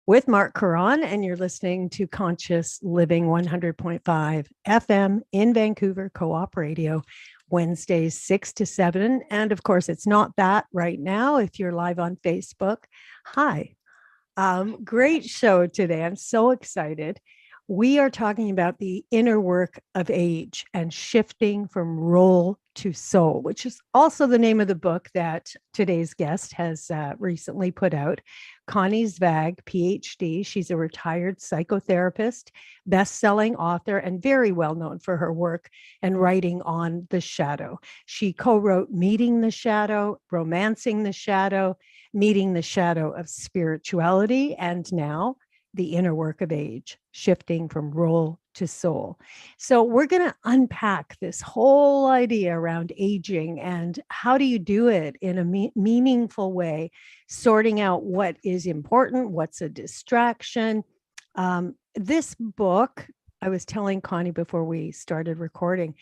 with Mark Caron, and you're listening to Conscious Living 100.5 FM in Vancouver Co-op Radio, Wednesdays 6 to 7. And of course, it's not that right now if you're live on Facebook. Hi. Great show today. I'm so excited. We are talking about the inner work of age and shifting from role to soul, which is also the name of the book that today's guest has recently put out. Connie Zweig, Ph.D. She's a retired psychotherapist, best-selling author, and very well known for her work and writing on the shadow. She co-wrote Meeting the Shadow, Romancing the Shadow, Meeting the Shadow of Spirituality, and now The Inner Work of Age, Shifting from Role to Soul. So we're going to unpack this whole idea around aging and how do you do it in a meaningful way, sorting out what is important, what's a distraction. This book, I was telling Connie before we started recording,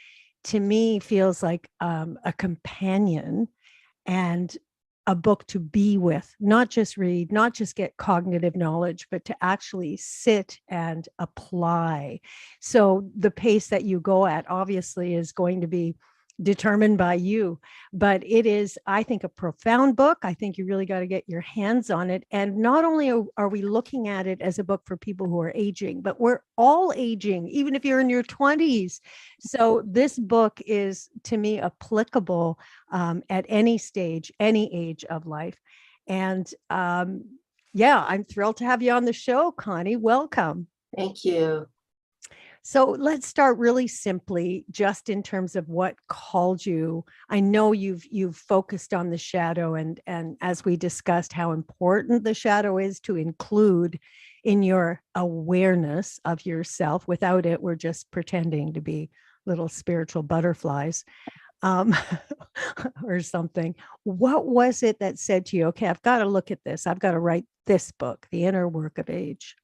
to me feels like a companion and a book to be with, not just read, not just get cognitive knowledge, but to actually sit and apply. So the pace that you go at obviously is going to be determined by you, but it is, I think, a profound book. I think you really got to get your hands on it. And not only are we looking at it as a book for people who are aging, but we're all aging, even if you're in your 20s. So this book is, to me, applicable at any stage, any age of life. And yeah, I'm thrilled to have you on the show, Connie. Welcome. Thank you. So let's start really simply, just in terms of what called you. I know you've focused on the shadow, and as we discussed, how important the shadow is to include in your awareness of yourself. Without it, we're just pretending to be little spiritual butterflies, or something. What was it that said to you, okay, I've got to look at this. I've got to write this book, The Inner Work of Age?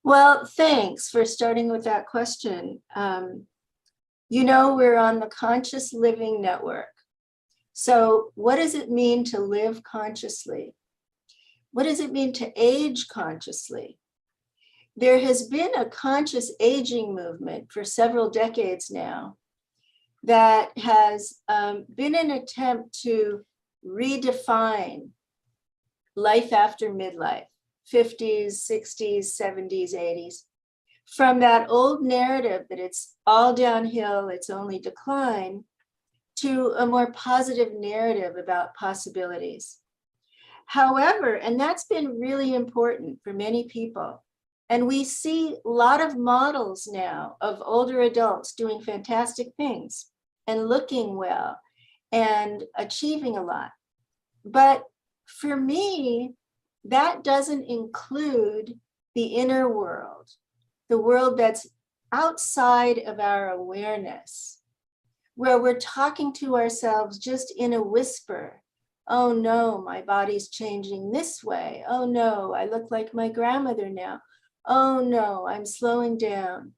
Well, thanks for starting with that question. We're on the Conscious Living Network. So what does it mean to live consciously? What does it mean to age consciously? There has been a conscious aging movement for several decades now that has been an attempt to redefine life after midlife. 50s, 60s, 70s, 80s, from that old narrative that it's all downhill, it's only decline, to a more positive narrative about possibilities. However, and that's been really important for many people, and we see a lot of models now of older adults doing fantastic things and looking well and achieving a lot. But for me, that doesn't include the inner world, the world that's outside of our awareness, where we're talking to ourselves just in a whisper. Oh no, my body's changing this way. Oh no, I look like my grandmother now. Oh no, I'm slowing down.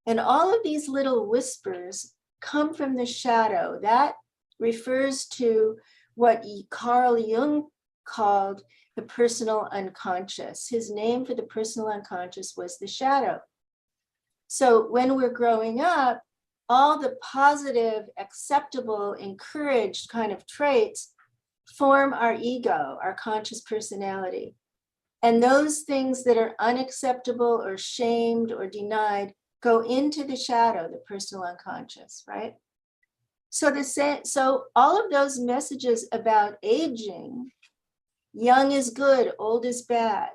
And all of these little whispers come from the shadow. That refers to what Carl Jung called the personal unconscious. His name for the personal unconscious was the shadow. So when we're growing up, all the positive, acceptable, encouraged kind of traits form our ego, our conscious personality. And those things that are unacceptable or shamed or denied go into the shadow, the personal unconscious, right? So all of those messages about aging, young is good, old is bad.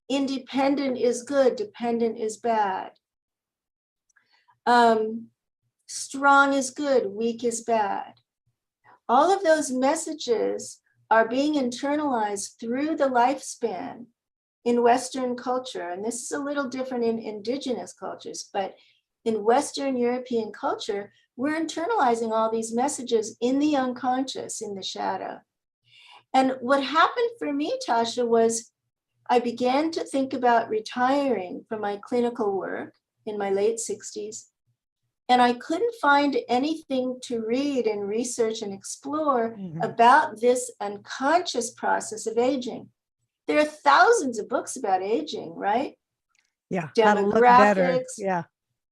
Independent is good, dependent is bad. Strong is good, weak is bad. All of those messages are being internalized through the lifespan in Western culture. And this is a little different in indigenous cultures, but in Western European culture, we're internalizing all these messages in the unconscious, in the shadow. And what happened for me, Tasha, was I began to think about retiring from my clinical work in my late 60s. And I couldn't find anything to read and research and explore about this unconscious process of aging. There are thousands of books about aging, right? Yeah. How to look better. Yeah.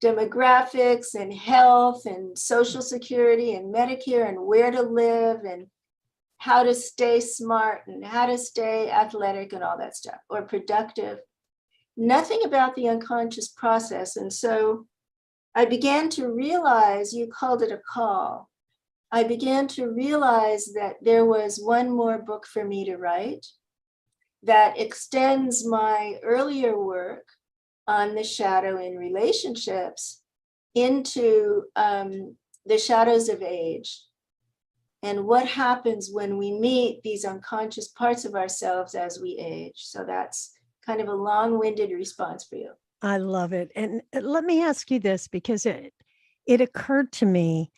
Demographics and health and social security and Medicare and where to live and how to stay smart and how to stay athletic and all that stuff, or productive. Nothing about the unconscious process. And so I began to realize, you called it a call. I began to realize that there was one more book for me to write that extends my earlier work on the shadow in relationships into the shadows of age and what happens when we meet these unconscious parts of ourselves as we age. So that's kind of a long-winded response for you. I love it. And let me ask you this, because it occurred to me,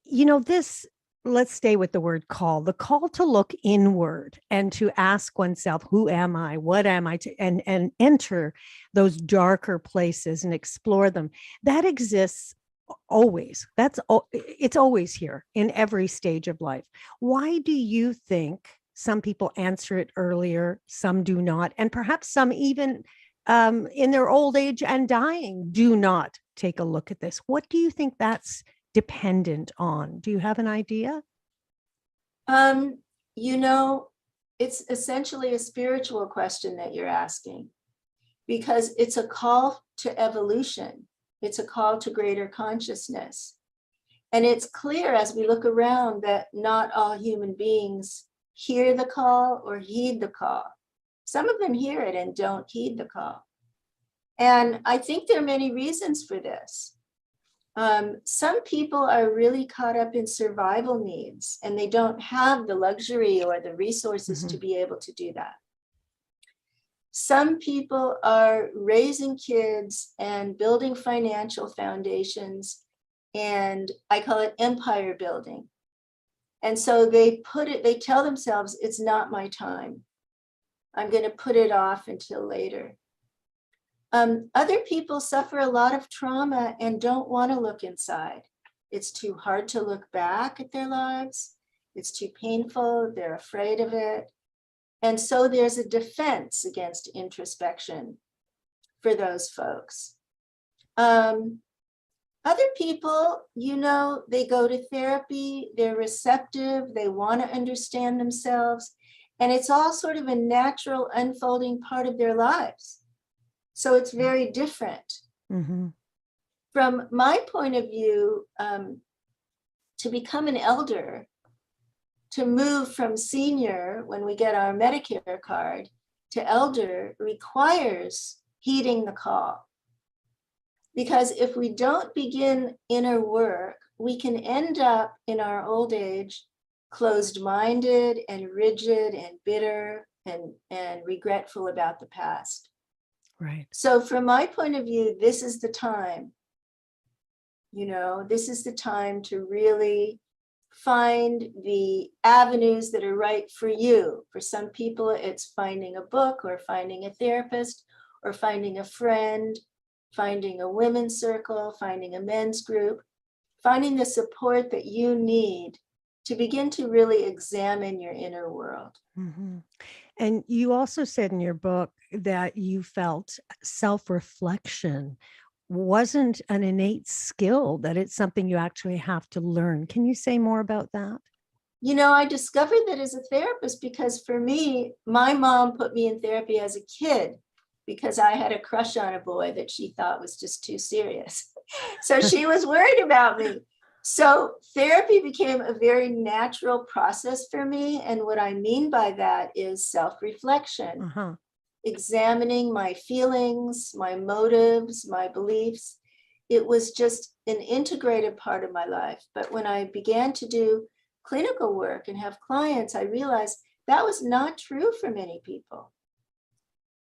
this, let's stay with the word call, the call to look inward and to ask oneself, who am I? What am I? And enter those darker places and explore them. That exists always. It's always here in every stage of life. Why do you think some people answer it earlier, some do not, and perhaps some even in their old age and dying do not take a look at this? What do you think that's dependent on? Do you have an idea? It's essentially a spiritual question that you're asking, because it's a call to evolution. It's a call to greater consciousness. And it's clear as we look around that not all human beings hear the call or heed the call. Some of them hear it and don't heed the call. And I think there are many reasons for this. Some people are really caught up in survival needs and they don't have the luxury or the resources to be able to do that. Some people are raising kids and building financial foundations, and I call it empire building. And so they tell themselves, it's not my time. I'm going to put it off until later. Other people suffer a lot of trauma and don't want to look inside. It's too hard to look back at their lives. It's too painful. They're afraid of it. And so there's a defense against introspection for those folks. Other people, they go to therapy, they're receptive, they want to understand themselves, and it's all sort of a natural unfolding part of their lives. So it's very different. Mm-hmm. From my point of view, to become an elder, to move from senior when we get our Medicare card to elder requires heeding the call. Because if we don't begin inner work, we can end up in our old age closed-minded and rigid and bitter and regretful about the past. Right. So from my point of view, this is the time. This is the time to really find the avenues that are right for you. For some people, it's finding a book or finding a therapist or finding a friend, finding a women's circle, finding a men's group, finding the support that you need to begin to really examine your inner world. Mm-hmm. And you also said in your book that you felt self-reflection wasn't an innate skill, that it's something you actually have to learn. Can you say more about that? I discovered that as a therapist because for me, my mom put me in therapy as a kid because I had a crush on a boy that she thought was just too serious. So she was worried about me. So therapy became a very natural process for me. And what I mean by that is self-reflection, examining my feelings, my motives, my beliefs. It was just an integrated part of my life. But when I began to do clinical work and have clients, I realized that was not true for many people.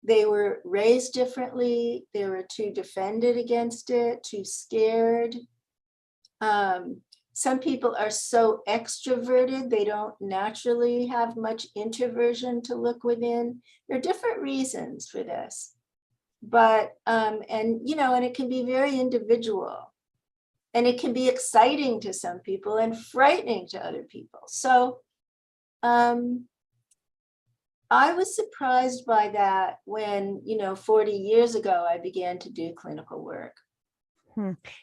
They were raised differently. They were too defended against it, too scared. Some people are so extroverted, they don't naturally have much introversion to look within. There are different reasons for this. But, and it can be very individual. And it can be exciting to some people and frightening to other people. So I was surprised by that when, 40 years ago, I began to do clinical work.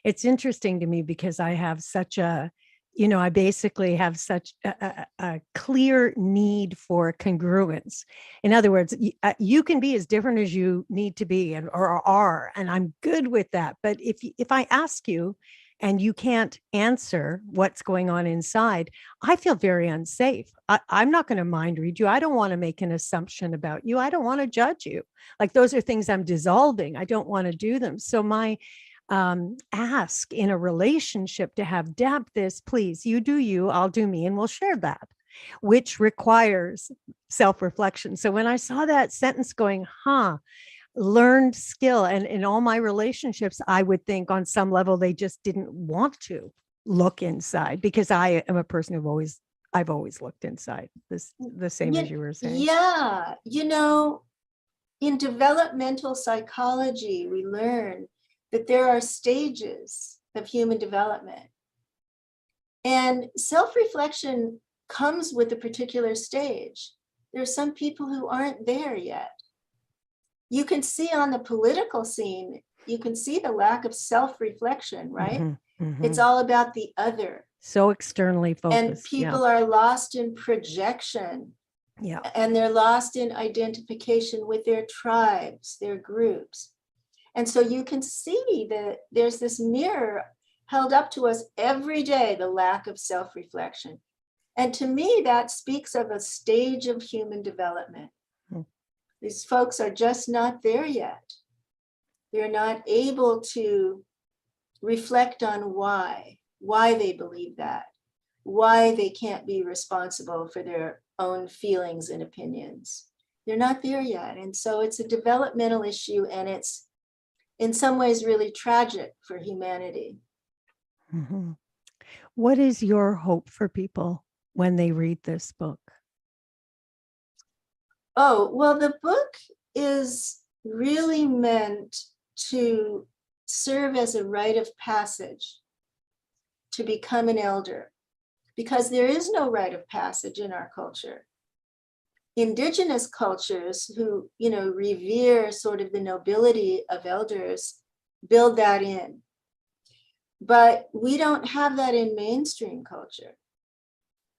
It's interesting to me because I have such I basically have such a clear need for congruence. In other words, you can be as different as you need to be or are, and I'm good with that. But if I ask you and you can't answer what's going on inside, I feel very unsafe. I'm not going to mind read you. I don't want to make an assumption about you. I don't want to judge you. Like those are things I'm dissolving. I don't want to do them. So my ask in a relationship to have depth is, please, you do you, I'll do me, and we'll share that, which requires self-reflection. So when I saw that sentence going, learned skill, and in all my relationships, I would think on some level they just didn't want to look inside, because I am a person I've always looked inside, the same as you were saying. Yeah, in developmental psychology, we learn that there are stages of human development. And self-reflection comes with a particular stage. There are some people who aren't there yet. You can see on the political scene, you can see the lack of self-reflection, right? It's all about the other. So externally focused. And people are lost in projection. Yeah. And they're lost in identification with their tribes, their groups. And so you can see that there's this mirror held up to us every day, the lack of self-reflection. And to me, that speaks of a stage of human development. These folks are just not there yet. They're not able to reflect on why they believe that, why they can't be responsible for their own feelings and opinions. They're not there yet. And so it's a developmental issue, and it's in some ways really tragic for humanity. What is your hope for people when they read this book? Oh, well, the book is really meant to serve as a rite of passage to become an elder, because there is no rite of passage in our culture. Indigenous cultures who, revere sort of the nobility of elders build that in. But we don't have that in mainstream culture.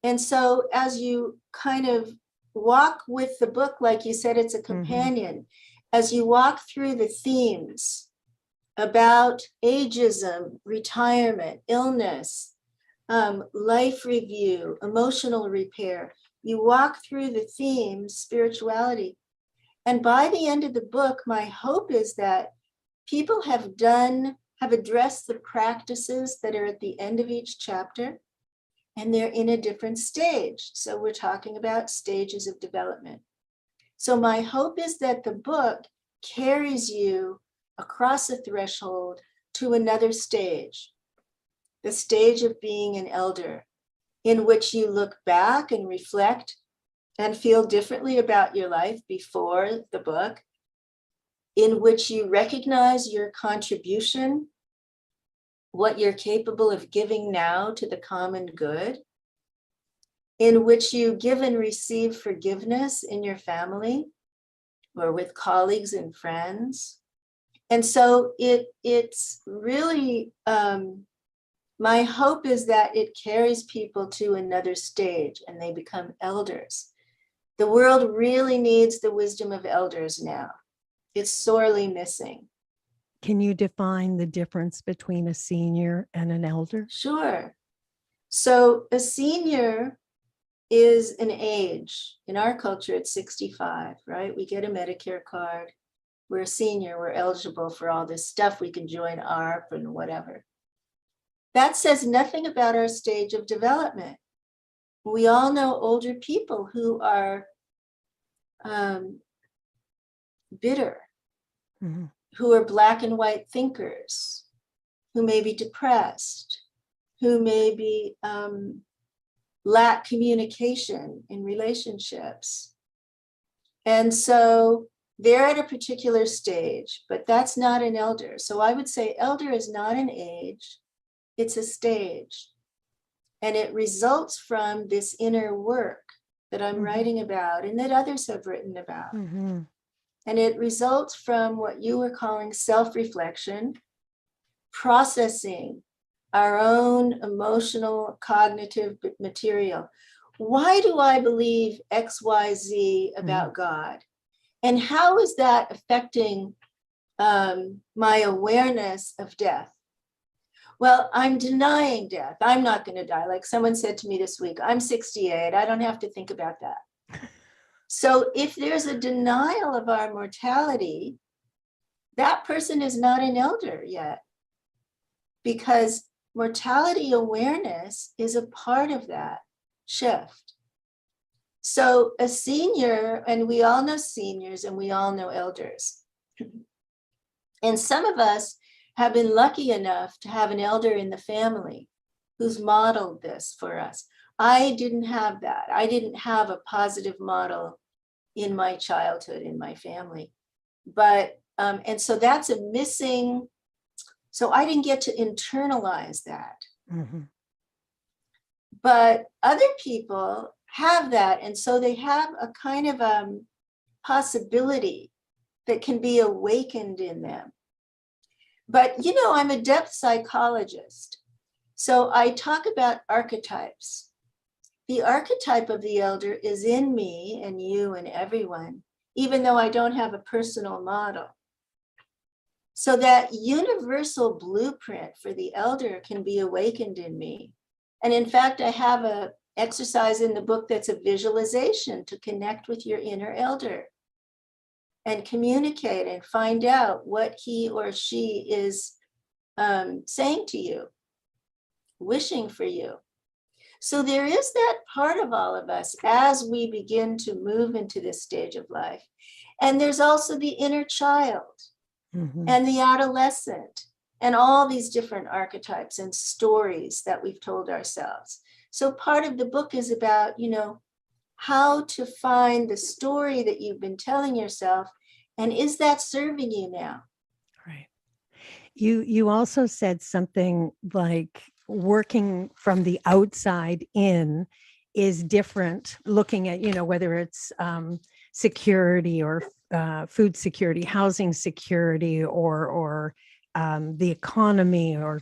And so as you kind of walk with the book, like you said, it's a companion. As you walk through the themes about ageism, retirement, illness, life review, emotional repair, you walk through the themes, spirituality. And by the end of the book, my hope is that people have addressed the practices that are at the end of each chapter, and they're in a different stage. So we're talking about stages of development. So my hope is that the book carries you across a threshold to another stage, the stage of being an elder, in which you look back and reflect and feel differently about your life before the book, in which you recognize your contribution, what you're capable of giving now to the common good, in which you give and receive forgiveness in your family or with colleagues and friends. And so it's really, my hope is that it carries people to another stage and they become elders. The world really needs the wisdom of elders now. It's sorely missing. Can you define the difference between a senior and an elder? Sure. So a senior is an age. In our culture, it's 65, right? We get a Medicare card. We're a senior. We're eligible for all this stuff. We can join ARP and whatever. That says nothing about our stage of development. We all know older people who are bitter, who are black and white thinkers, who may be depressed, who may be lack communication in relationships. And so they're at a particular stage, but that's not an elder. So I would say elder is not an age, it's a stage. And it results from this inner work that I'm writing about and that others have written about. Mm-hmm. And it results from what you were calling self-reflection, processing our own emotional, cognitive material. Why do I believe X, Y, Z about God? And how is that affecting my awareness of death? Well, I'm denying death. I'm not going to die. Like someone said to me this week, I'm 68. I don't have to think about that. So if there's a denial of our mortality, that person is not an elder yet, because mortality awareness is a part of that shift. So a senior, and we all know seniors and we all know elders. And some of us have been lucky enough to have an elder in the family who's modeled this for us. I didn't have that. I didn't have a positive model in my childhood, in my family. But, and so that's a missing, so I didn't get to internalize that. Mm-hmm. But other people have that. And so they have a kind of possibility that can be awakened in them. But, you know, I'm a depth psychologist. So I talk about archetypes. The archetype of the elder is in me and you and everyone, even though I don't have a personal model. So that universal blueprint for the elder can be awakened in me. And in fact, I have an exercise in the book that's a visualization to connect with your inner elder and communicate and find out what he or she is saying to you, wishing for you. So there is that part of all of us as we begin to move into this stage of life. And there's also the inner child and the adolescent and all these different archetypes and stories that we've told ourselves. So part of the book is about, you know, how to find the story that you've been telling yourself, and is that serving you now? Right. You also said something like working from the outside in is different, looking at, you know, whether it's security or food security, housing security, or the economy, or,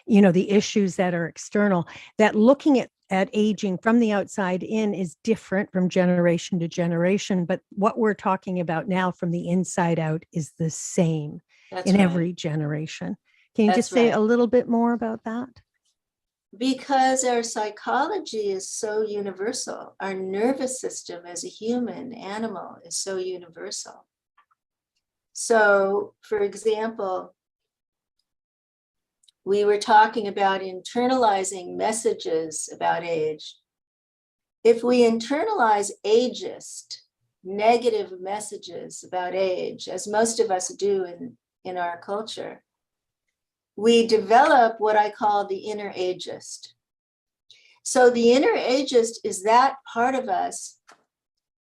you know, the issues that are external, that looking at aging from the outside in is different from generation to generation. But what we're talking about now from the inside out is the same in every generation. Can you just say a little bit more about that? Because our psychology is so universal. Our nervous system as a human animal is so universal. So, for example, we were talking about internalizing messages about age. If we internalize ageist, negative messages about age, as most of us do in our culture, we develop what I call the inner ageist. So the inner ageist is that part of us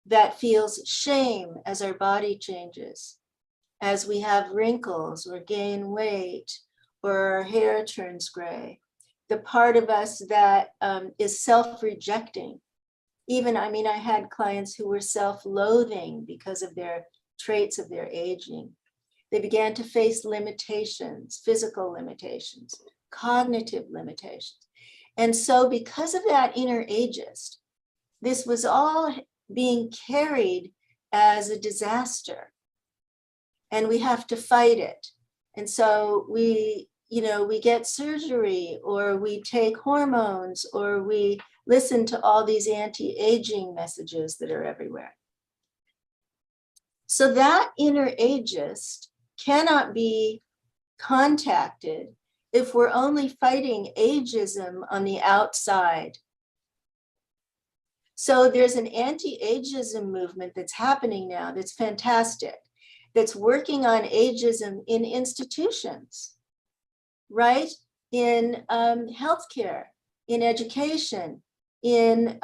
that feels shame as our body changes, as we have wrinkles or gain weight, or our hair turns gray. The part of us that is self-rejecting. Even, I mean, I had clients who were self-loathing because of their traits of their aging. They began to face limitations, physical limitations, cognitive limitations. And so because of that inner ageist, this was all being carried as a disaster. And we have to fight it. And so we get surgery, or we take hormones, or we listen to all these anti-aging messages that are everywhere. So that inner ageist cannot be contacted if we're only fighting ageism on the outside. So there's an anti-ageism movement that's happening now that's fantastic, that's working on ageism in institutions, right? In healthcare, in education, in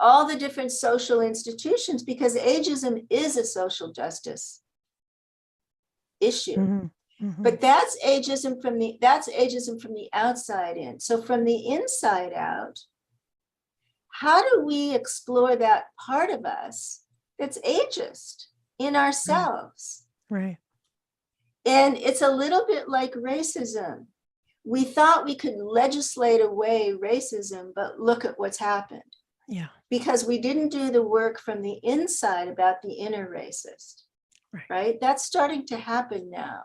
all the different social institutions, because ageism is a social justice issue. Mm-hmm. Mm-hmm. But that's ageism from the outside in. So from the inside out, how do we explore that part of us that's ageist in ourselves? Right. And it's a little bit like racism. We thought we could legislate away racism, but look at what's happened. Yeah. Because we didn't do the work from the inside about the inner racist, right? That's starting to happen now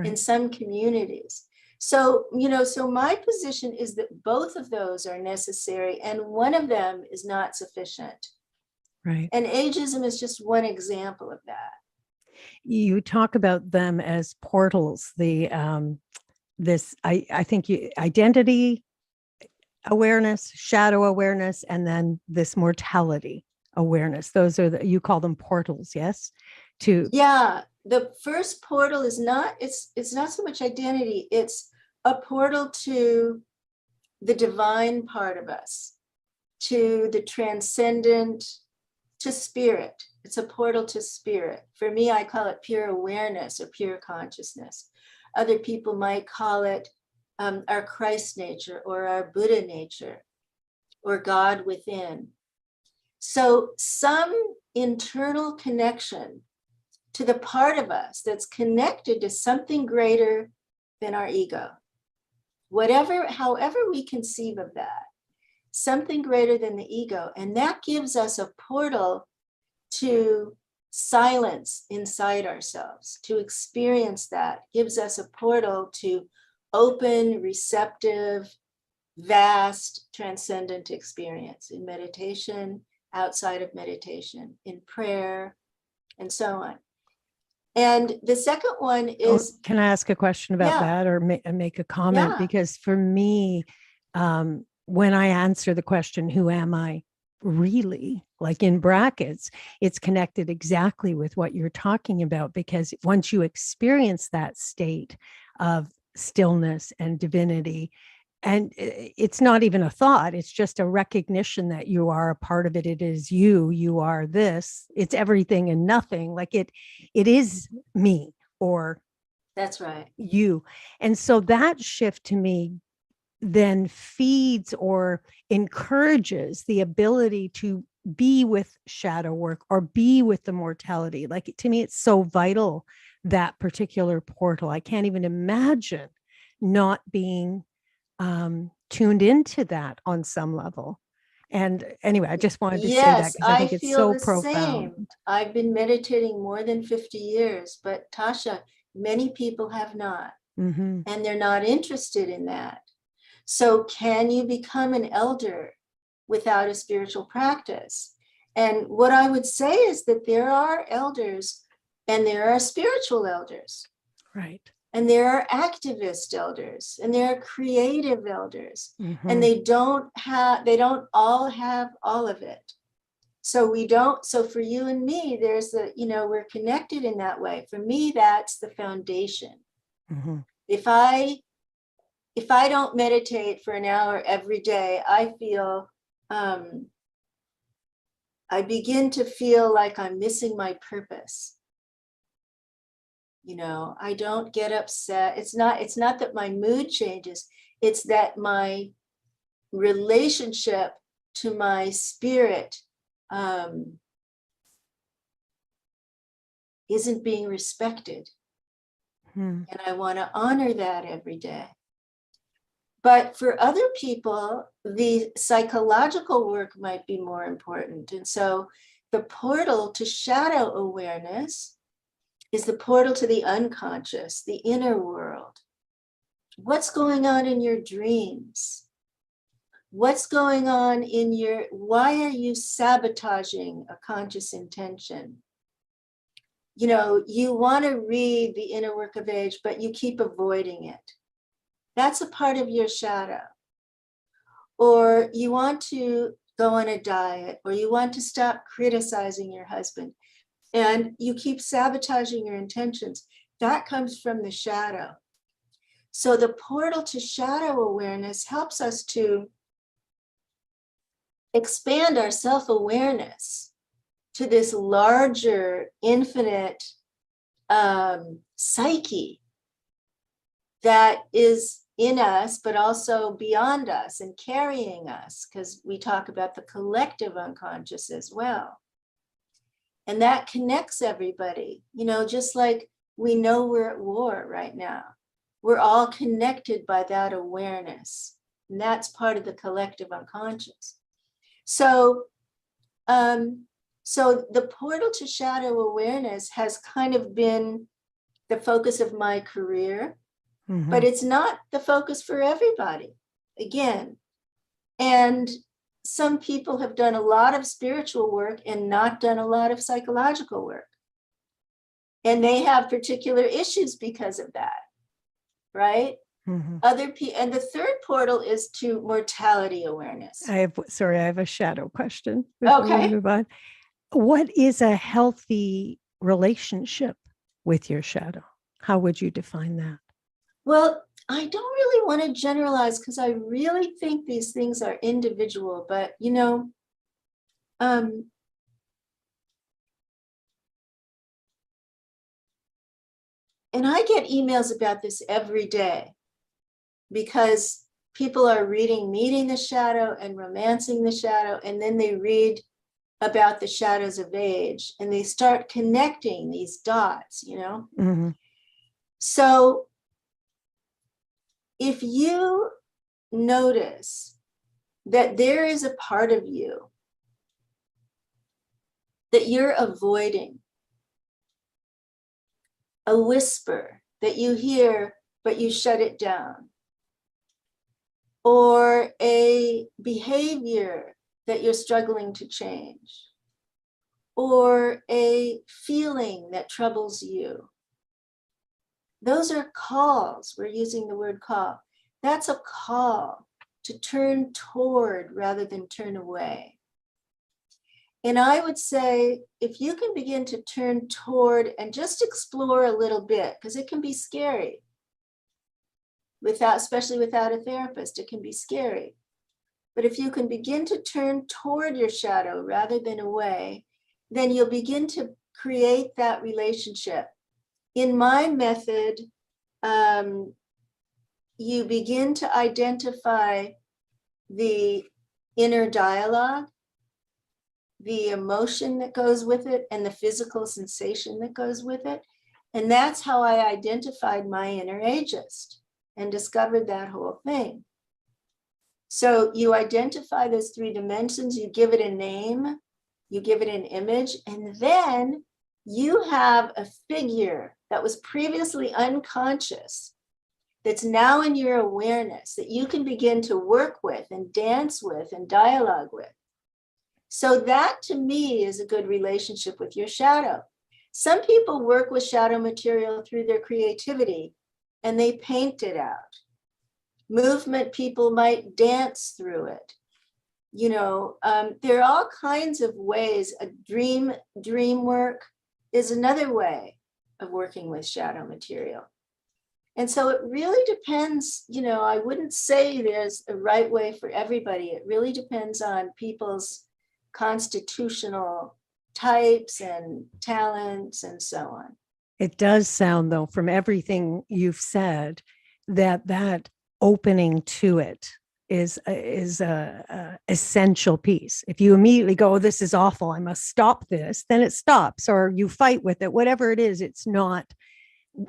in some communities. So, so my position is that both of those are necessary and one of them is not sufficient. Right. And ageism is just one example of that. You talk about them as portals, I think identity awareness, shadow awareness, and then this mortality awareness. Those are you call them portals, yes? Yeah, the first portal is not, it's not so much identity, it's a portal to the divine part of us, to the transcendent, to spirit. It's a portal to spirit. For me, I call it pure awareness or pure consciousness. Other people might call it our Christ nature or our Buddha nature or God within. So some internal connection to the part of us that's connected to something greater than our ego. However we conceive of that, something greater than the ego. And that gives us a portal to silence inside ourselves, to experience that, gives us a portal to open, receptive, vast, transcendent experience in meditation, outside of meditation, in prayer, and so on. And the second one is... Can I ask a question about that or make a comment? Yeah. Because for me, when I answer the question, who am I really, like in brackets, it's connected exactly with what you're talking about, because once you experience that state of stillness and divinity, and it's not even a thought, it's just a recognition that you are a part of it. It is you are this, it's everything and nothing. Like it is me, or that's right, you. And so that shift to me then feeds or encourages the ability to be with shadow work or be with the mortality. Like to me, it's so vital, that particular portal. I can't even imagine not being tuned into that on some level. And anyway, I just wanted to say that because I think it's so profound. Same. I've been meditating more than 50 years, but Tasha, many people have not, and they're not interested in that. So can you become an elder without a spiritual practice? And what I would say is that there are elders and there are spiritual elders. Right. And there are activist elders and there are creative elders, and they don't all have all of it. So for you and me, there's we're connected in that way. For me, that's the foundation. If I don't meditate for an hour every day, I feel, I begin to feel like I'm missing my purpose. I don't get upset. It's not that my mood changes. It's that my relationship to my spirit isn't being respected. And I want to honor that every day. But for other people, the psychological work might be more important. And so the portal to shadow awareness is the portal to the unconscious, the inner world. What's going on in your dreams? What's going on why are you sabotaging a conscious intention? You want to read the inner work of age, but you keep avoiding it. That's a part of your shadow. Or you want to go on a diet, or you want to stop criticizing your husband, and you keep sabotaging your intentions. That comes from the shadow. So the portal to shadow awareness helps us to expand our self-awareness to this larger, infinite psyche that is in us, but also beyond us and carrying us, because we talk about the collective unconscious as well. And that connects everybody, you know, just like we know we're at war right now. We're all connected by that awareness. And that's part of the collective unconscious. So, so the portal to shadow awareness has kind of been the focus of my career, but it's not the focus for everybody, again. And some people have done a lot of spiritual work and not done a lot of psychological work. And they have particular issues because of that, right? Other people, and the third portal is to mortality awareness. I have a shadow question before we move on. What is a healthy relationship with your shadow? How would you define that? Well, I don't really want to generalize because I really think these things are individual, but you know, and I get emails about this every day because people are reading Meeting the Shadow and Romancing the Shadow, and then they read about the shadows of age and they start connecting these dots, you know? So if you notice that there is a part of you that you're avoiding, a whisper that you hear, but you shut it down, or a behavior that you're struggling to change, or a feeling that troubles you. Those are calls. We're using the word call. That's a call to turn toward rather than turn away. And I would say, if you can begin to turn toward and just explore a little bit, because it can be scary, especially without a therapist, it can be scary. But if you can begin to turn toward your shadow rather than away, then you'll begin to create that relationship. In my method, you begin to identify the inner dialogue, the emotion that goes with it, and the physical sensation that goes with it. And that's how I identified my inner ageist and discovered that whole thing. So you identify those three dimensions, you give it a name, you give it an image, and then you have a figure that was previously unconscious that's now in your awareness that you can begin to work with and dance with and dialogue with. So that to me is a good relationship with your shadow. Some people work with shadow material through their creativity and they paint it out. Movement people might dance through it. You know, there are all kinds of ways. A dream work is another way of working with shadow material. And so it really depends, you know, I wouldn't say there's a right way for everybody. It really depends on people's constitutional types and talents and so on. It does sound, though, from everything you've said, that opening to it is a essential piece. If you immediately go, oh, this is awful, I must stop this, then it stops, or you fight with it, whatever it is. It's not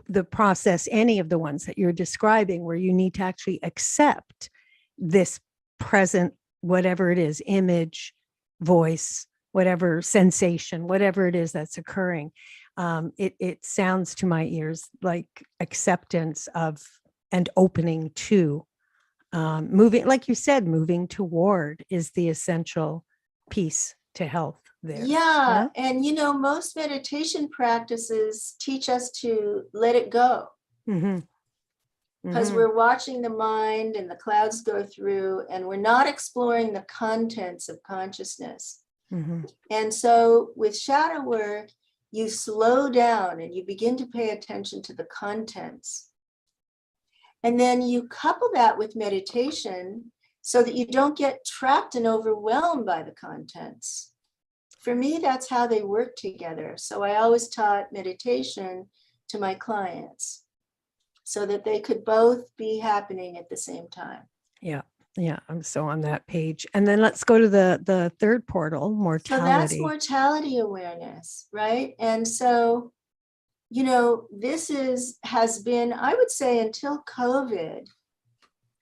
the process, any of the ones that you're describing, where you need to actually accept this present, whatever it is, image, voice, whatever sensation, whatever it is that's occurring. It sounds to my ears like acceptance of and opening to, moving, like you said, moving toward is the essential piece to health there. Yeah. And, you know, most meditation practices teach us to let it go. Because we're watching the mind and the clouds go through, and we're not exploring the contents of consciousness. And so with shadow work, you slow down and you begin to pay attention to the contents. And then you couple that with meditation so that you don't get trapped and overwhelmed by the contents. For me, that's how they work together. So I always taught meditation to my clients. so that they could both be happening at the same time. Yeah. Yeah. I'm so on that page. And then let's go to the third portal, So that's mortality. mortality awareness, right? And so, you know, this has been, I would say, until COVID,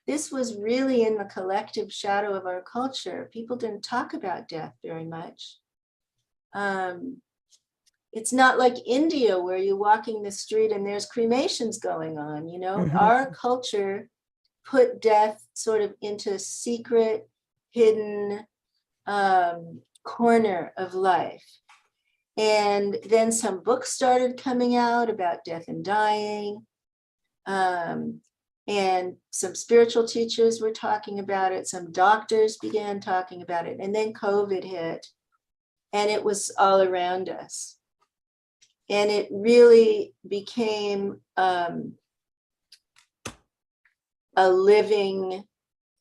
this was really in the collective shadow of our culture. People didn't talk about death very much. It's not like India where you're walking the street and there's cremations going on. You know, Mhm. our culture put death sort of into secret, hidden corner of life. And then some books started coming out about death and dying. And some spiritual teachers were talking about it. Some doctors began talking about it. And then COVID hit, and it was all around us. And it really became a living,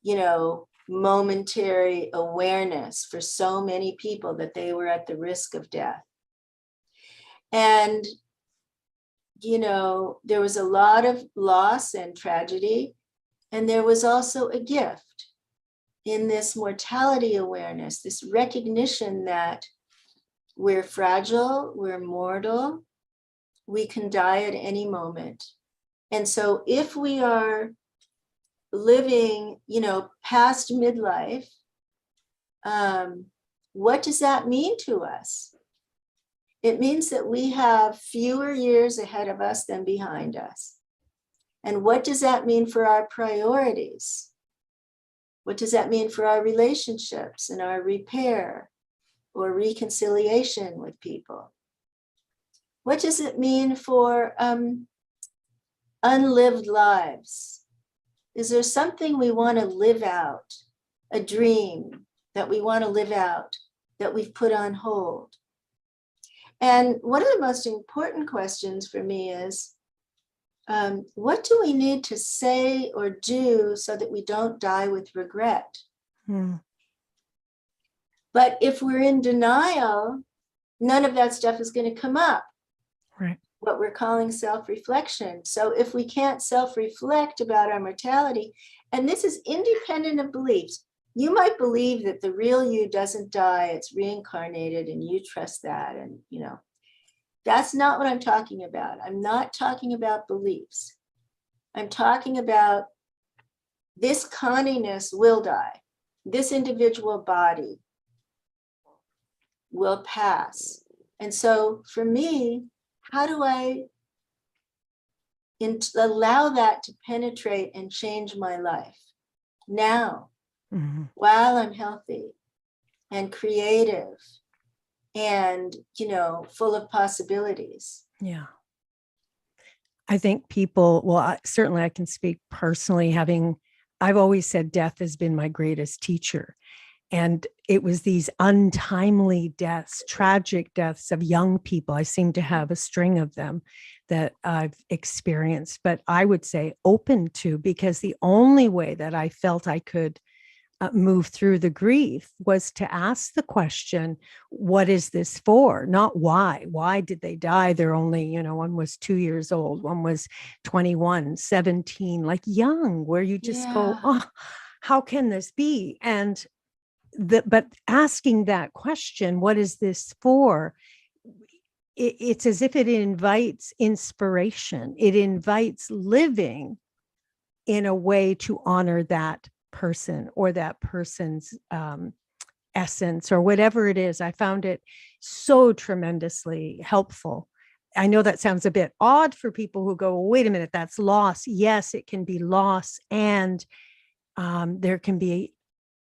you know, momentary awareness for so many people that they were at the risk of death. And, you know, there was a lot of loss and tragedy, and there was also a gift in this mortality awareness, this recognition that we're fragile, we're mortal, we can die at any moment. And so if we are living, you know, past midlife, what does that mean to us? It means that we have fewer years ahead of us than behind us. And what does that mean for our priorities? What does that mean for our relationships and our repair or reconciliation with people? What does it mean for unlived lives? Is there something we want to live out, a dream that we want to live out that we've put on hold? And one of the most important questions for me is, what do we need to say or do so that we don't die with regret? But if we're in denial, none of that stuff is going to come up. Right. What we're calling self-reflection. So if we can't self-reflect about our mortality, and this is independent of beliefs, you might believe that the real you doesn't die, it's reincarnated, and you trust that, and you know, that's not what I'm talking about. I'm not talking about beliefs. I'm talking about this Conniness will die. This individual body will pass. And so for me, how do I allow that to penetrate and change my life now, while I'm healthy and creative and, you know, full of possibilities? Yeah. I think people, well, certainly I can speak personally, I've always said death has been my greatest teacher. And it was these untimely deaths, tragic deaths of young people. I seem to have a string of them that I've experienced, but I would say open to, because the only way that I felt I could move through the grief was to ask the question, what is this for? Not why. Why did they die? They're only, you know, one was 2 years old, one was 21, 17, like young, where you just go, oh, how can this be? And but asking that question, what is this for? It's as if it invites inspiration. It invites living in a way to honor that person or that person's essence or whatever it is. I found it so tremendously helpful. I know that sounds a bit odd for people who go, wait a minute, that's loss. Yes, it can be loss, and there can be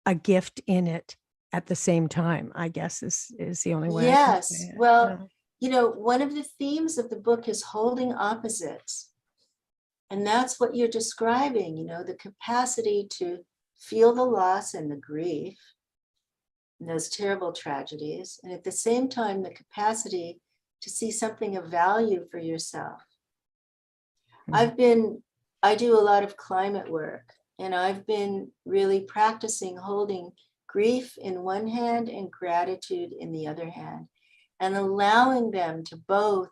a gift in it at the same time, I guess is the only way I can say it. Well, Yeah. you know, one of the themes of the book is holding opposites. And that's what you're describing, you know, the capacity to feel the loss and the grief and those terrible tragedies. And at the same time, the capacity to see something of value for yourself. I do a lot of climate work, and I've been really practicing holding grief in one hand and gratitude in the other hand, and allowing them to both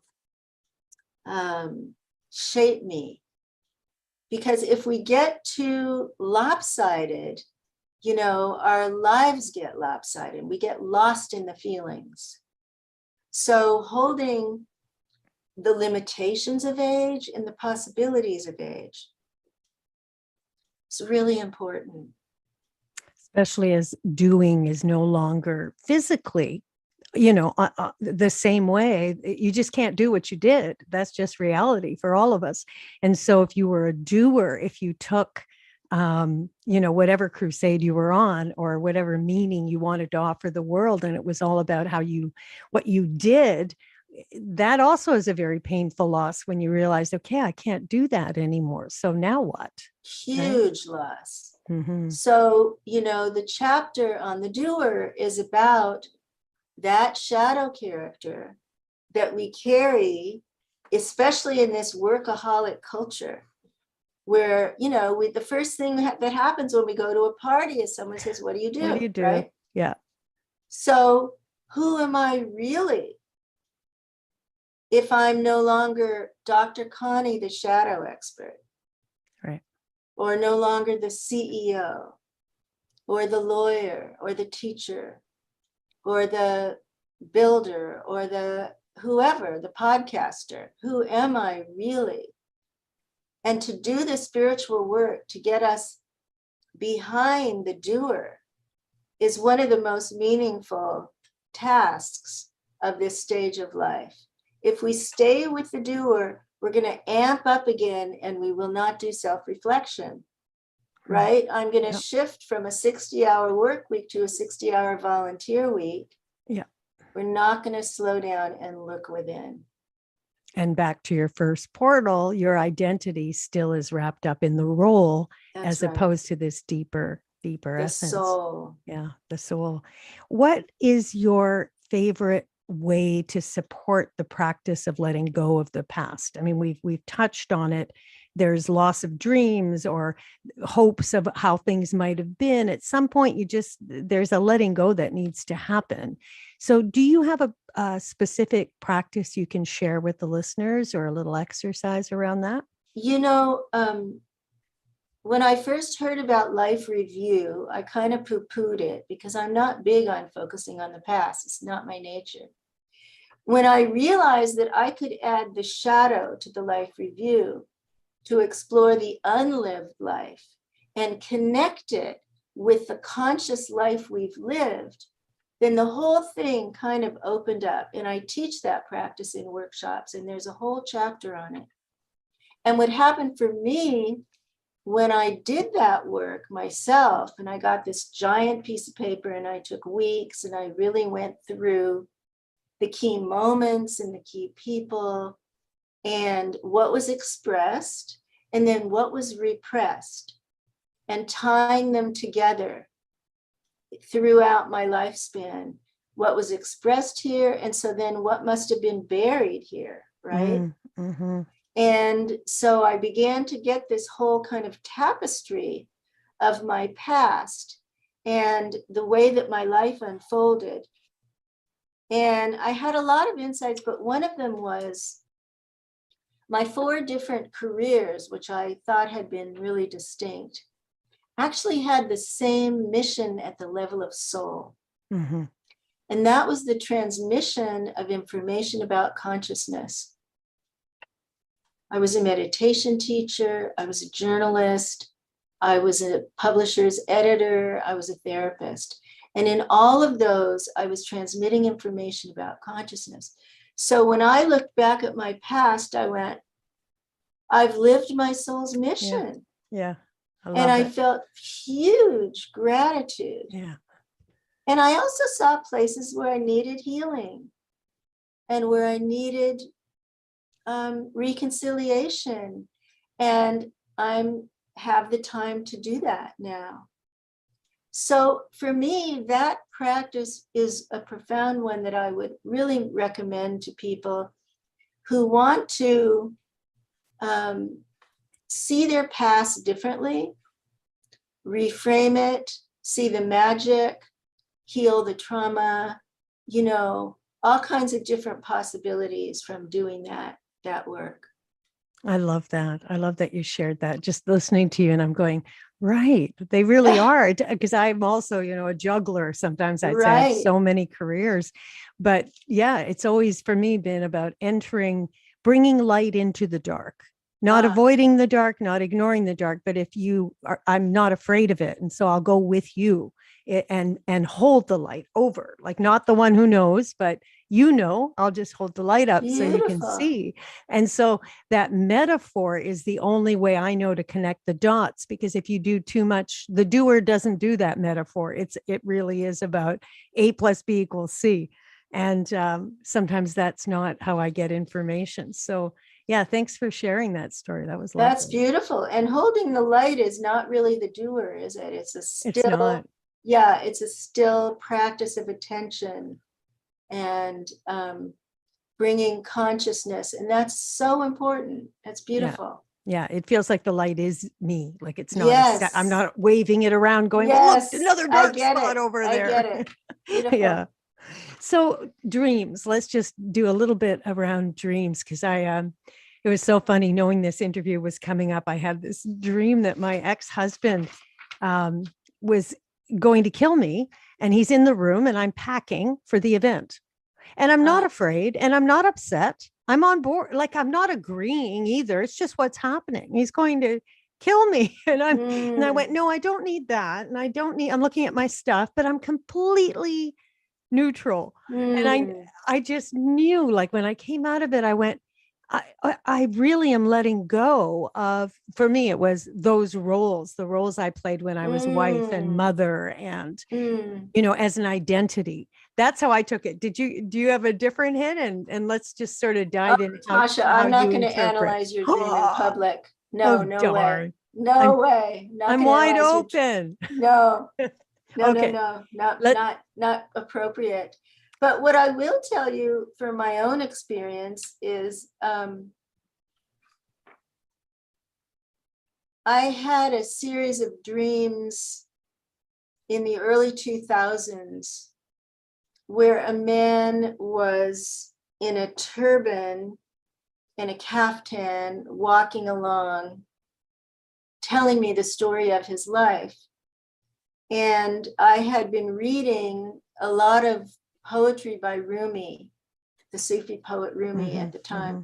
shape me Because if we get too lopsided, our lives get lopsided. We get lost in the feelings. So holding the limitations of age and the possibilities of age is really important. Especially as doing is no longer physically, the same way. You just can't do what you did. That's just reality for all of us. And so if you were a doer, if you took, whatever crusade you were on or whatever meaning you wanted to offer the world, and it was all about what you did, that also is a very painful loss when you realize, okay, I can't do that anymore. So now what? Huge loss. Mm-hmm. So, the chapter on the doer is about that shadow character that we carry, especially in this workaholic culture, where, the first thing that happens when we go to a party is someone says, what do you do? What do you do? Right? Yeah. So who am I really? If I'm no longer Dr. Connie, the shadow expert, Right. or no longer the CEO, or the lawyer, or the teacher, or the builder, or the whoever, the podcaster, who am I really? And to do the spiritual work to get us behind the doer is one of the most meaningful tasks of this stage of life. If we stay with the doer, we're going to amp up again and we will not do self-reflection, right? I'm going to shift from a 60-hour work week to a 60-hour volunteer week. Yeah. We're not going to slow down and look within. And back to your first portal, your identity still is wrapped up in the role. That's as right. Opposed to this deeper the essence. Soul. Yeah, the soul. What is your favorite way to support the practice of letting go of the past? I mean, we've touched on it. There's loss of dreams or hopes of how things might have been. At some point, there's a letting go that needs to happen. So do you have a specific practice you can share with the listeners or a little exercise around that? When I first heard about life review, I kind of poo-pooed it because I'm not big on focusing on the past. It's not my nature. When I realized that I could add the shadow to the life review to explore the unlived life and connect it with the conscious life we've lived, then the whole thing kind of opened up. And I teach that practice in workshops, and there's a whole chapter on it. And what happened for me when I did that work myself, and I got this giant piece of paper and I took weeks and I really went through the key moments and the key people and what was expressed and then what was repressed, and tying them together throughout my lifespan, what was expressed here, and so then what must have been buried here, right? Mm-hmm. And so I began to get this whole kind of tapestry of my past and the way that my life unfolded. And I had a lot of insights, but one of them was my 4 different careers, which I thought had been really distinct, actually had the same mission at the level of soul. Mm-hmm. And that was the transmission of information about consciousness. I was a meditation teacher, I was a journalist, I was a publisher's editor, I was a therapist. And in all of those, I was transmitting information about consciousness. So when I looked back at my past, I went, I've lived my soul's mission. Yeah. I felt huge gratitude. Yeah. And I also saw places where I needed healing and where I needed reconciliation. And I have the time to do that now. So for me, that practice is a profound one that I would really recommend to people who want to see their past differently, reframe it, see the magic, heal the trauma, all kinds of different possibilities from doing that work. I love that. I love that you shared that. Just listening to you, and I'm going, right. They really are. Because I'm also, a juggler. Sometimes I'd say I have Right. so many careers. But yeah, it's always for me been about bringing light into the dark, not Ah, avoiding the dark, not ignoring the dark. But if you are, I'm not afraid of it. And so I'll go with you and hold the light over, like not the one who knows, but I'll just hold the light up so you can beautiful. see. And so that metaphor is the only way I know to connect the dots, because if you do too much, the doer doesn't do that metaphor. It really is about A plus B equals C. And sometimes that's not how I get information. So yeah, thanks for sharing that story. That was That's lovely. beautiful. And holding the light is not really the doer, is it? It's a It's still, not. yeah, it's a still practice of attention and bringing consciousness. And that's so important. That's Yeah. beautiful. Yeah, it feels like the light is me. Like it's not I'm Yes. not waving it around going, well, look, Yes. another I dark get spot it. over I get there. it. Beautiful. Yeah. So dreams, let's just do a little bit around dreams, because it was so funny knowing this interview was coming up. I had this dream that my ex-husband um, was going to kill me, and he's in the room and I'm packing for the event. And I'm not Uh, afraid and I'm not upset. I'm on board. Like I'm not agreeing either. It's just what's happening. He's going to kill me. And I went, mm, no, I don't need that. And I'm looking at my stuff, but I'm completely neutral. And mm, I just knew, like when I came out of it, I went, I really am letting go of, for me, it was those roles, the roles I played when I was wife and mm, mother and, mm. as an identity. That's how I took it. Do you have a different hit? And let's just sort of Oh, dive in Tasha, how I'm not you going to interpret. analyze your dream in Oh, public. No, oh no way. darn. No I'm way. Not I'm going to wide analyze your open. no. No, no, Okay. no. Not Let not not appropriate. But what I will tell you from my own experience is I had a series of dreams in the early 2000s where a man was in a turban and a caftan walking along, telling me the story of his life. And I had been reading a lot of poetry by Rumi, the Sufi poet Rumi mm-hmm, at the time. mm-hmm.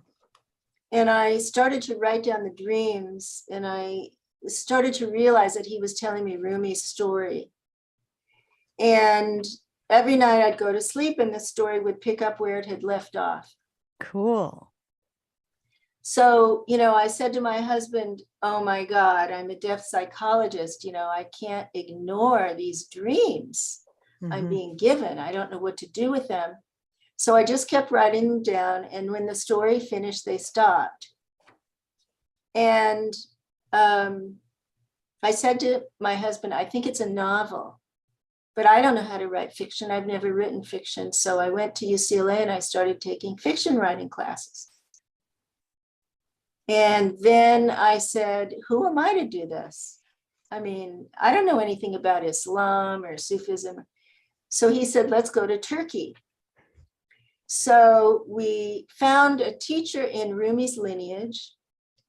And I started to write down the dreams, and I started to realize that he was telling me Rumi's story. And every night I'd go to sleep and the story would pick up where it had left off. Cool. So, I said to my husband, oh my God, I'm a deaf psychologist. I can't ignore these dreams I'm Mm-hmm. being given. I don't know what to do with them. So I just kept writing them down. And when the story finished, they stopped. And I said to my husband, I think it's a novel, but I don't know how to write fiction. I've never written fiction. So I went to UCLA and I started taking fiction writing classes. And then I said, who am I to do this? I mean, I don't know anything about Islam or Sufism. So he said, let's go to Turkey. So we found a teacher in Rumi's lineage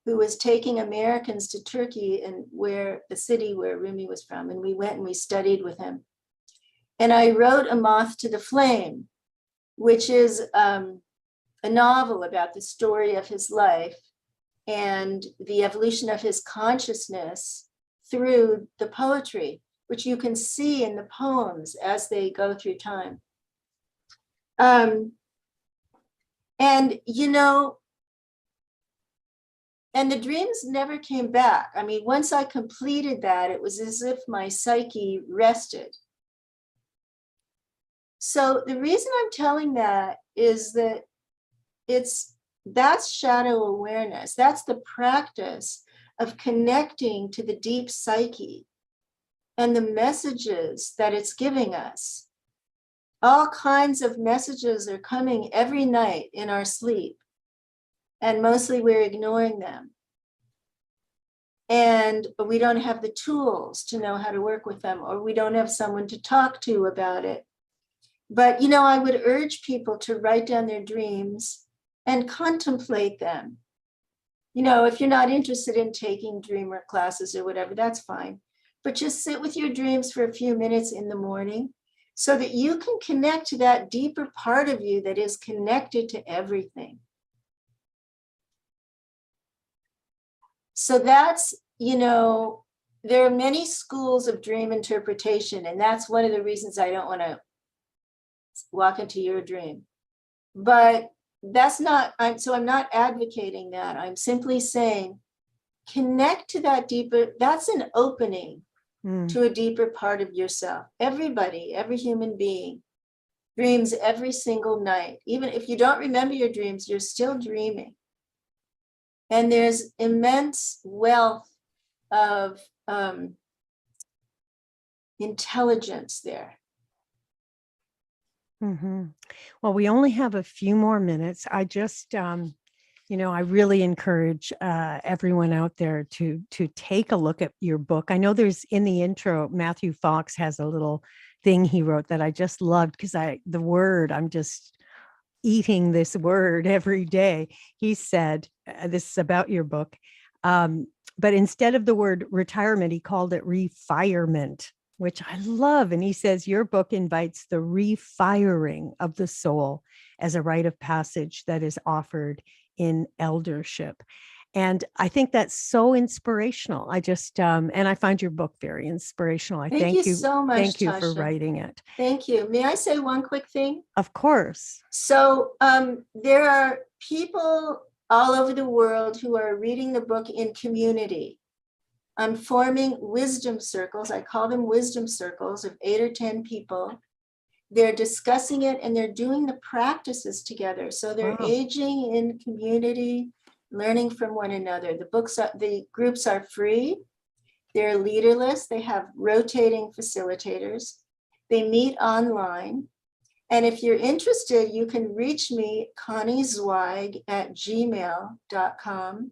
who was taking Americans to Turkey, and where the city where Rumi was from. And we went and we studied with him. And I wrote A Moth to the Flame, which is a novel about the story of his life and the evolution of his consciousness through the poetry, which you can see in the poems as they go through time. And, and the dreams never came back. I mean, once I completed that, it was as if my psyche rested. So the reason I'm telling that is that that's shadow awareness. That's the practice of connecting to the deep psyche and the messages that it's giving us. All kinds of messages are coming every night in our sleep, and mostly we're ignoring them. And we don't have the tools to know how to work with them, or we don't have someone to talk to about it. But, I would urge people to write down their dreams and contemplate them. If you're not interested in taking dream work classes or whatever, that's fine. But just sit with your dreams for a few minutes in the morning so that you can connect to that deeper part of you that is connected to everything. So that's, there are many schools of dream interpretation, and that's one of the reasons I don't want to walk into your dream. But that's not, I'm not advocating that. I'm simply saying, connect to that deeper, that's an opening to a deeper part of yourself. Everybody, every human being dreams every single night. Even if you don't remember your dreams, you're still dreaming. And there's immense wealth of intelligence there. Mm-hmm. Well, we only have a few more minutes. I just, I really encourage everyone out there to take a look at your book. I know there's in the intro, Matthew Fox has a little thing he wrote that I just loved because I'm just eating this word every day. He said, this is about your book, but instead of the word retirement, he called it refirement, which I love. And he says, your book invites the refiring of the soul as a rite of passage that is offered in eldership. And I think that's so inspirational. I just, and I find your book very inspirational. I thank you so much. Thank you Tasha, for writing it. Thank you. May I say one quick thing? Of course. So there are people all over the world who are reading the book in community. I'm forming wisdom circles. I call them wisdom circles of 8 or 10 people. They're discussing it and they're doing the practices together. So they're aging in community, learning from one another. The groups are free. They're leaderless. They have rotating facilitators. They meet online. And if you're interested, you can reach me, Connie Zweig @gmail.com,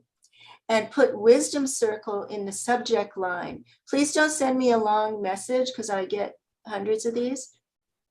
and put wisdom circle in the subject line. Please don't send me a long message because I get hundreds of these.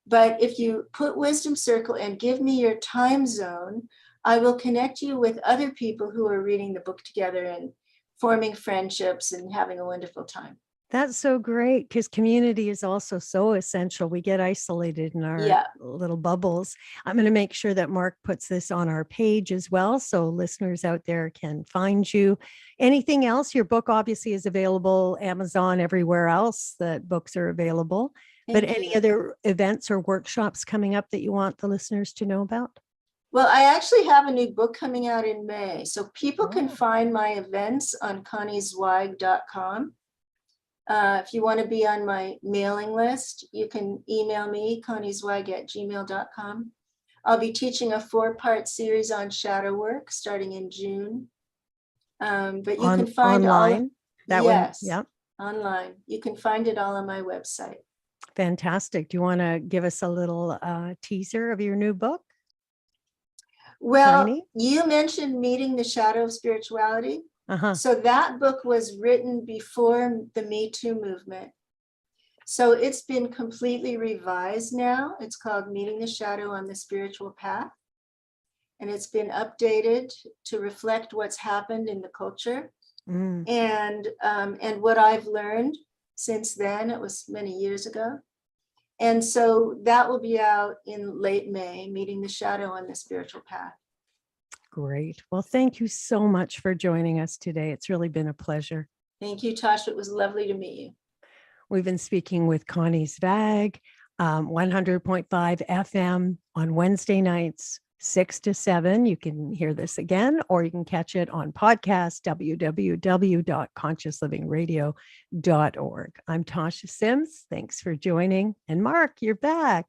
But if you put wisdom circle and give me your time zone, I will connect you with other people who are reading the book together and forming friendships and having a wonderful time. That's so great because community is also so essential. We get isolated in our little bubbles. I'm going to make sure that Mark puts this on our page as well, so listeners out there can find you. Anything else? Your book obviously is available, Amazon, everywhere else that books are available. But any other events or workshops coming up that you want the listeners to know about? Well, I actually have a new book coming out in May. So people can find my events on conniezweig.com. If you want to be on my mailing list, you can email me, conniezweig@gmail.com. I'll be teaching a 4-part series on shadow work starting in June. But you can find online. Online. You can find it all on my website. Fantastic. Do you want to give us a little teaser of your new book? Well, you mentioned Meeting the Shadow of Spirituality. So that book was written before the Me Too movement. So it's been completely revised now. It's called Meeting the Shadow on the Spiritual Path. And it's been updated to reflect what's happened in the culture and what I've learned since then. It was many years ago. And so that will be out in late May, Meeting the Shadow on the Spiritual Path. Great. Well, thank you so much for joining us today. It's really been a pleasure. Thank you, Tasha. It was lovely to meet you. We've been speaking with Connie Zweig, 100.5 FM on Wednesday nights, 6 to 7. You can hear this again, or you can catch it on podcast, www.consciouslivingradio.org. I'm Tasha Simms. Thanks for joining. And Mark, you're back.